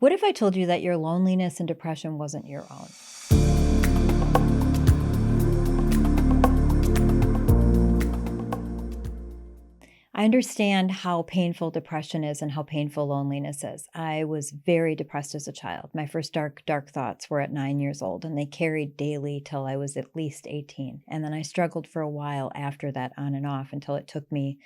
What if I told you that your loneliness and depression wasn't your own? I understand how painful depression is and how painful loneliness is. I was very depressed as a child. My first dark thoughts were at 9 years old, and they carried daily till I was at least 18. And then I struggled for a while after that, on and off, until it took me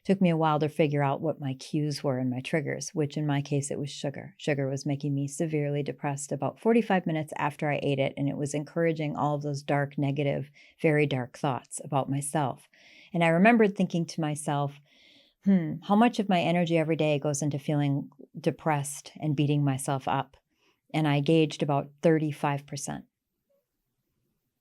a while to figure out what my cues were and my triggers, which in my case, it was sugar. Sugar was making me severely depressed about 45 minutes after I ate it, and it was encouraging all of those dark, negative, very dark thoughts about myself. And I remembered thinking to myself, how much of my energy every day goes into feeling depressed and beating myself up? And I gauged about 35%.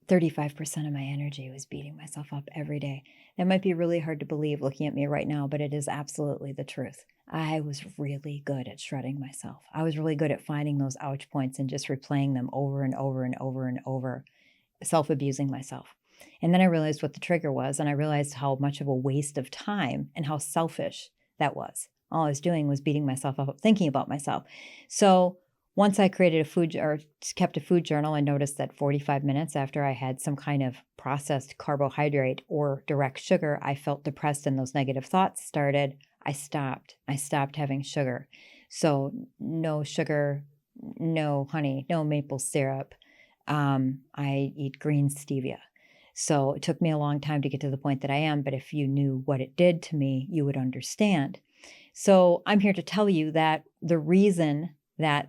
35% of my energy was beating myself up every day. That might be really hard to believe looking at me right now, but it is absolutely the truth. I was really good at shredding myself. I was really good at finding those ouch points and just replaying them over and over and over and over, self-abusing myself. And then I realized what the trigger was, and I realized how much of a waste of time and how selfish that was. All I was doing was beating myself up, thinking about myself. So once I created kept a food journal, I noticed that 45 minutes after I had some kind of processed carbohydrate or direct sugar, I felt depressed and those negative thoughts started. I stopped. I stopped having sugar. So no sugar, no honey, no maple syrup. I eat green stevia. So it took me a long time to get to the point that I am, but if you knew what it did to me, you would understand. So I'm here to tell you that the reason that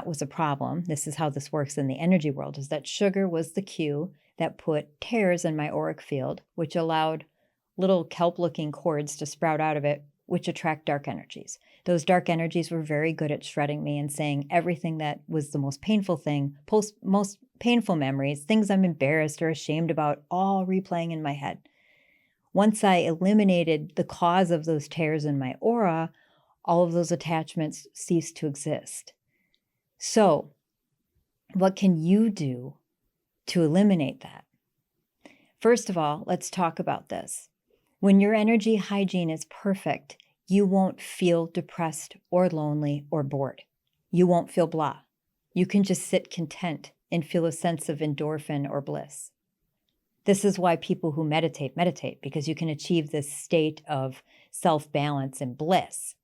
was a problem, this is how this works in the energy world, is that sugar was the cue that put tears in my auric field, which allowed little kelp-looking cords to sprout out of it, which attract dark energies. Those dark energies were very good at shredding me and saying everything that was the most painful thing, most painful memories, things I'm embarrassed or ashamed about, all replaying in my head. Once I eliminated the cause of those tears in my aura, all of those attachments ceased to exist. So, what can you do to eliminate that? First of all, let's talk about this. When your energy hygiene is perfect, you won't feel depressed or lonely or bored. You won't feel blah. You can just sit content and feel a sense of endorphin or bliss. This is why people who meditate, because you can achieve this state of self-balance and bliss.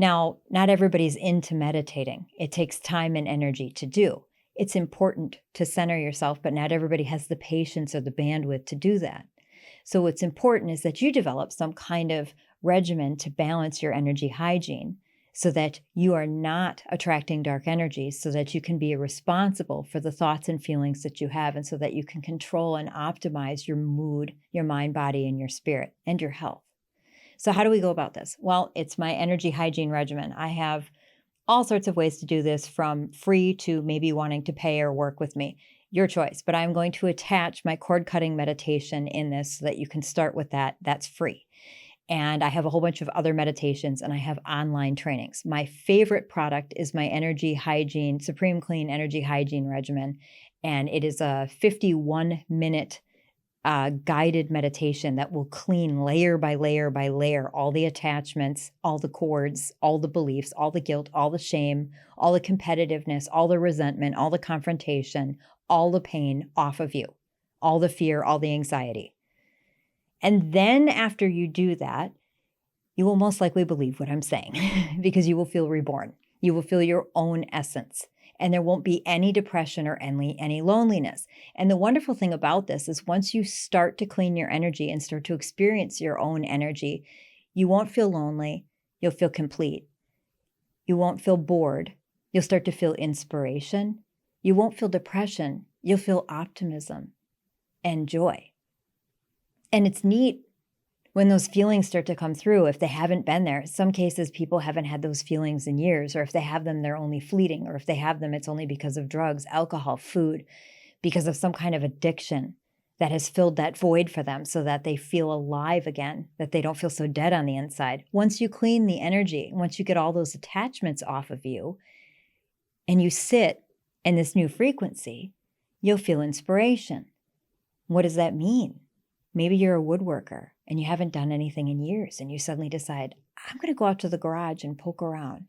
Now, not everybody's into meditating. It takes time and energy to do. It's important to center yourself, but not everybody has the patience or the bandwidth to do that. So what's important is that you develop some kind of regimen to balance your energy hygiene so that you are not attracting dark energies, so that you can be responsible for the thoughts and feelings that you have, and so that you can control and optimize your mood, your mind, body, and your spirit, and your health. So how do we go about this? Well, it's my energy hygiene regimen. I have all sorts of ways to do this, from free to maybe wanting to pay or work with me. Your choice, but I'm going to attach my cord cutting meditation in this so that you can start with that. That's free. And I have a whole bunch of other meditations, and I have online trainings. My favorite product is my energy hygiene, Supreme Clean Energy Hygiene Regimen. And it is a 51-minute guided meditation that will clean layer by layer by layer all the attachments, all the cords, all the beliefs, all the guilt, all the shame, all the competitiveness, all the resentment, all the confrontation, all the pain off of you, all the fear, all the anxiety. And then after you do that, you will most likely believe what I'm saying because you will feel reborn. You will feel your own essence, and there won't be any depression or any loneliness. And the wonderful thing about this is once you start to clean your energy and start to experience your own energy, you won't feel lonely. You'll feel complete. You won't feel bored. You'll start to feel inspiration. You won't feel depression. You'll feel optimism and joy. And it's neat when those feelings start to come through, if they haven't been there. In some cases, people haven't had those feelings in years, or if they have them, they're only fleeting, or if they have them, it's only because of drugs, alcohol, food, because of some kind of addiction that has filled that void for them so that they feel alive again, that they don't feel so dead on the inside. Once you clean the energy, once you get all those attachments off of you, and you sit in this new frequency, you'll feel inspiration. What does that mean? Maybe you're a woodworker and you haven't done anything in years, and you suddenly decide, I'm going to go out to the garage and poke around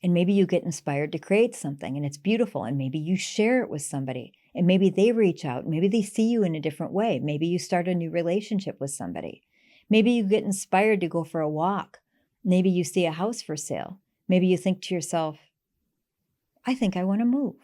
And maybe you get inspired to create something and it's beautiful. And maybe you share it with somebody and maybe they reach out. Maybe they see you in a different way. Maybe you start a new relationship with somebody. Maybe you get inspired to go for a walk. Maybe you see a house for sale. Maybe you think to yourself, I think I want to move.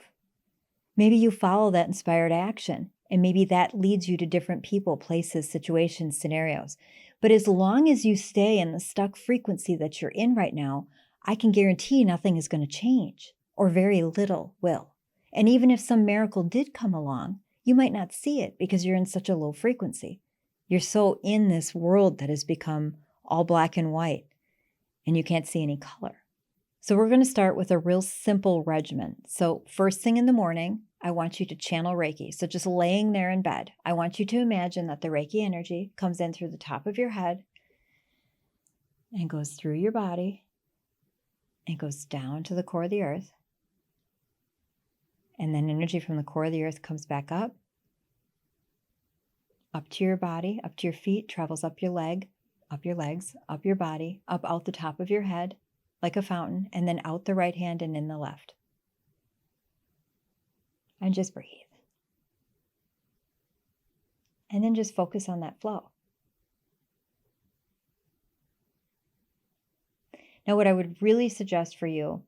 Maybe you follow that inspired action, and maybe that leads you to different people, places, situations, scenarios. But as long as you stay in the stuck frequency that you're in right now, I can guarantee nothing is going to change, or very little will. And even if some miracle did come along, you might not see it because you're in such a low frequency. You're so in this world that has become all black and white, and you can't see any color. So we're going to start with a real simple regimen. So first thing in the morning, I want you to channel Reiki. So just laying there in bed, I want you to imagine that the Reiki energy comes in through the top of your head and goes through your body and goes down to the core of the earth. And then energy from the core of the earth comes back up to your body, up to your feet, travels up your leg, up your legs, up your body, up out the top of your head, like a fountain, and then out the right hand and in the left. And just breathe. And then just focus on that flow. Now, what I would really suggest for you,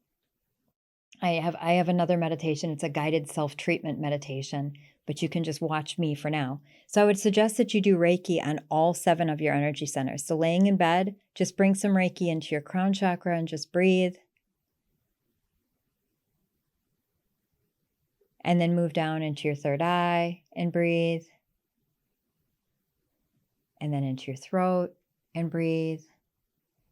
I have another meditation. It's a guided self-treatment meditation, but you can just watch me for now. So I would suggest that you do Reiki on all 7 of your energy centers. So laying in bed, just bring some Reiki into your crown chakra and just breathe. And then move down into your third eye and breathe. And then into your throat and breathe.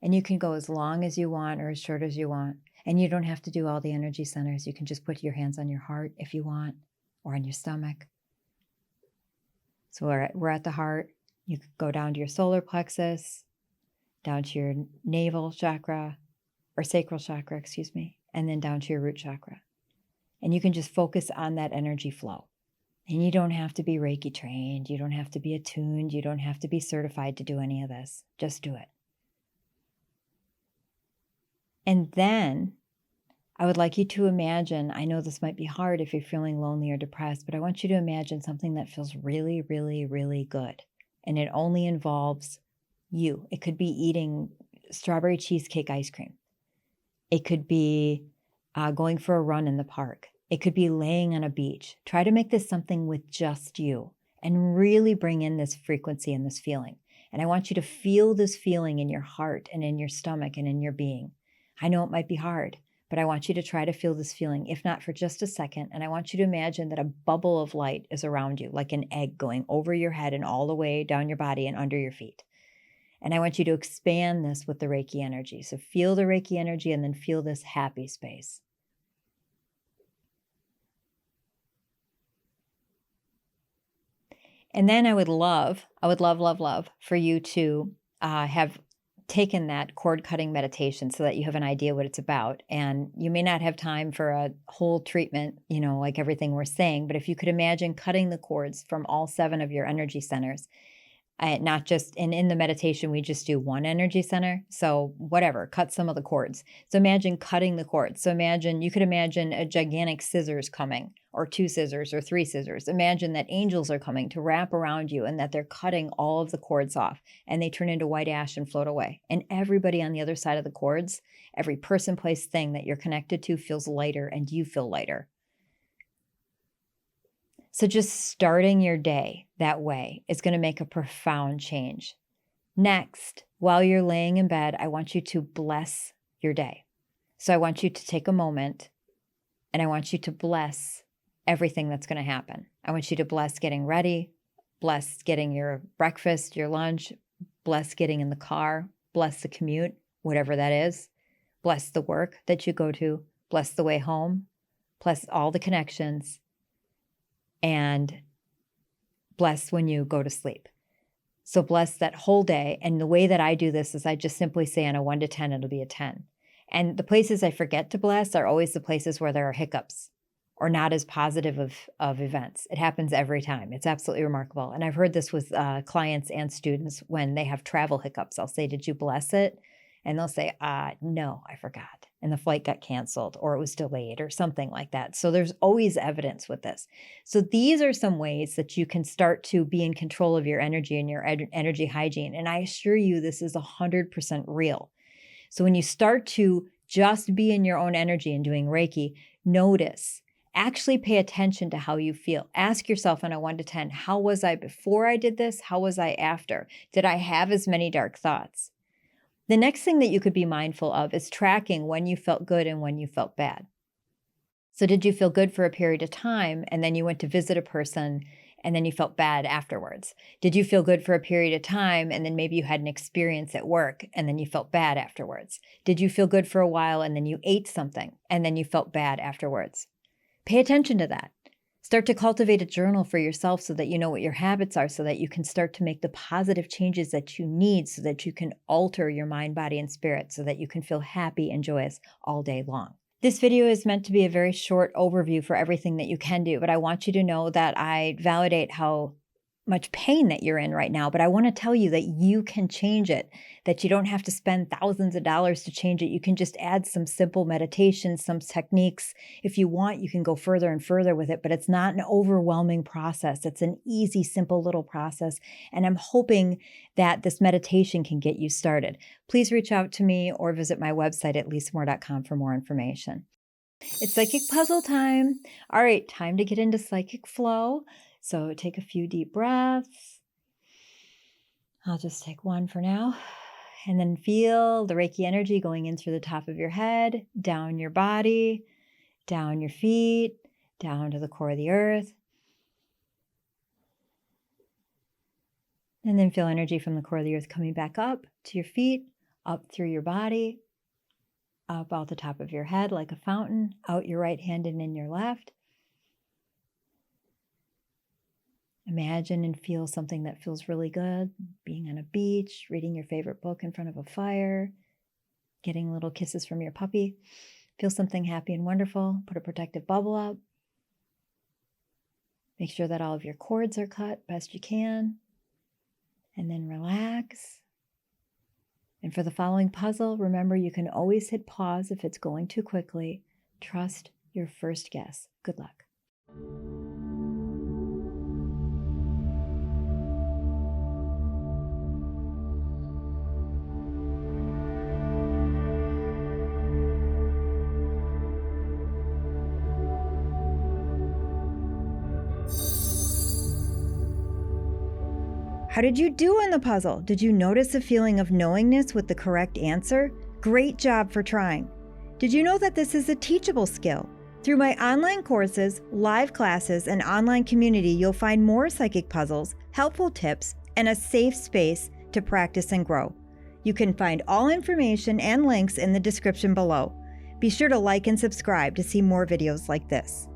And you can go as long as you want or as short as you want. And you don't have to do all the energy centers. You can just put your hands on your heart if you want, or on your stomach. So we're at the heart. You could go down to your solar plexus, down to your navel chakra, or sacral chakra, excuse me, and then down to your root chakra. And you can just focus on that energy flow. And you don't have to be Reiki trained. You don't have to be attuned. You don't have to be certified to do any of this. Just do it. And then I would like you to imagine, I know this might be hard if you're feeling lonely or depressed, but I want you to imagine something that feels really, really, really good. And it only involves you. It could be eating strawberry cheesecake ice cream. It could be going for a run in the park. It could be laying on a beach. Try to make this something with just you and really bring in this frequency and this feeling. And I want you to feel this feeling in your heart and in your stomach and in your being. I know it might be hard, but I want you to try to feel this feeling, if not for just a second. And I want you to imagine that a bubble of light is around you, like an egg going over your head and all the way down your body and under your feet. And I want you to expand this with the Reiki energy. So feel the Reiki energy and then feel this happy space. And then I would love for you to have taken that cord cutting meditation so that you have an idea what it's about. And you may not have time for a whole treatment, like everything we're saying, but if you could imagine cutting the cords from all 7 of your energy centers, not just, and in the meditation, we just do one energy center. So whatever, cut some of the cords. So imagine cutting the cords. So you could imagine a gigantic scissors coming, or 2 scissors or 3 scissors. Imagine that angels are coming to wrap around you and that they're cutting all of the cords off and they turn into white ash and float away. And everybody on the other side of the cords, every person, place, thing that you're connected to feels lighter and you feel lighter. So just starting your day that way is going to make a profound change. Next, while you're laying in bed, I want you to bless your day. So I want you to take a moment and I want you to bless everything that's going to happen. I want you to bless getting ready, bless getting your breakfast, your lunch, bless getting in the car, bless the commute, whatever that is, bless the work that you go to, bless the way home, bless all the connections, and bless when you go to sleep. So bless that whole day. And the way that I do this is I just simply say on a 1 to 10, it'll be a 10. And the places I forget to bless are always the places where there are hiccups or not as positive of events. It happens every time. It's absolutely remarkable. And I've heard this with clients and students when they have travel hiccups. I'll say, did you bless it? And they'll say, no, I forgot. and the flight got canceled or it was delayed or something like that. So there's always evidence with this. So these are some ways that you can start to be in control of your energy and your energy hygiene. And I assure you, this is 100% real. So when you start to just be in your own energy and doing Reiki, notice, actually pay attention to how you feel. Ask yourself on a 1 to 10, how was I before I did this? How was I after? Did I have as many dark thoughts? The next thing that you could be mindful of is tracking when you felt good and when you felt bad. So did you feel good for a period of time and then you went to visit a person and then you felt bad afterwards? Did you feel good for a period of time and then maybe you had an experience at work and then you felt bad afterwards? Did you feel good for a while and then you ate something and then you felt bad afterwards? Pay attention to that. Start to cultivate a journal for yourself so that you know what your habits are, so that you can start to make the positive changes that you need so that you can alter your mind, body, and spirit so that you can feel happy and joyous all day long. This video is meant to be a very short overview for everything that you can do, but I want you to know that I validate how much pain that you're in right now, but I want to tell you that you can change it, that you don't have to spend thousands of dollars to change it. You can just add some simple meditations, some techniques. If you want, you can go further and further with it, but it's not an overwhelming process. It's an easy, simple little process. And I'm hoping that this meditation can get you started. Please reach out to me or visit my website at lisamore.com for more information. It's psychic puzzle time. All right, time to get into psychic flow. So take a few deep breaths. I'll just take one for now. And then feel the Reiki energy going in through the top of your head, down your body, down your feet, down to the core of the earth. And then feel energy from the core of the earth coming back up to your feet, up through your body, up out the top of your head like a fountain, out your right hand and in your left. Imagine and feel something that feels really good, being on a beach, reading your favorite book in front of a fire, getting little kisses from your puppy. Feel something happy and wonderful. Put a protective bubble up. Make sure that all of your cords are cut best you can. And then relax. And for the following puzzle, remember you can always hit pause if it's going too quickly. Trust your first guess. Good luck. How did you do in the puzzle? Did you notice a feeling of knowingness with the correct answer? Great job for trying. Did you know that this is a teachable skill? Through my online courses, live classes, and online community, you'll find more psychic puzzles, helpful tips, and a safe space to practice and grow. You can find all information and links in the description below. Be sure to like and subscribe to see more videos like this.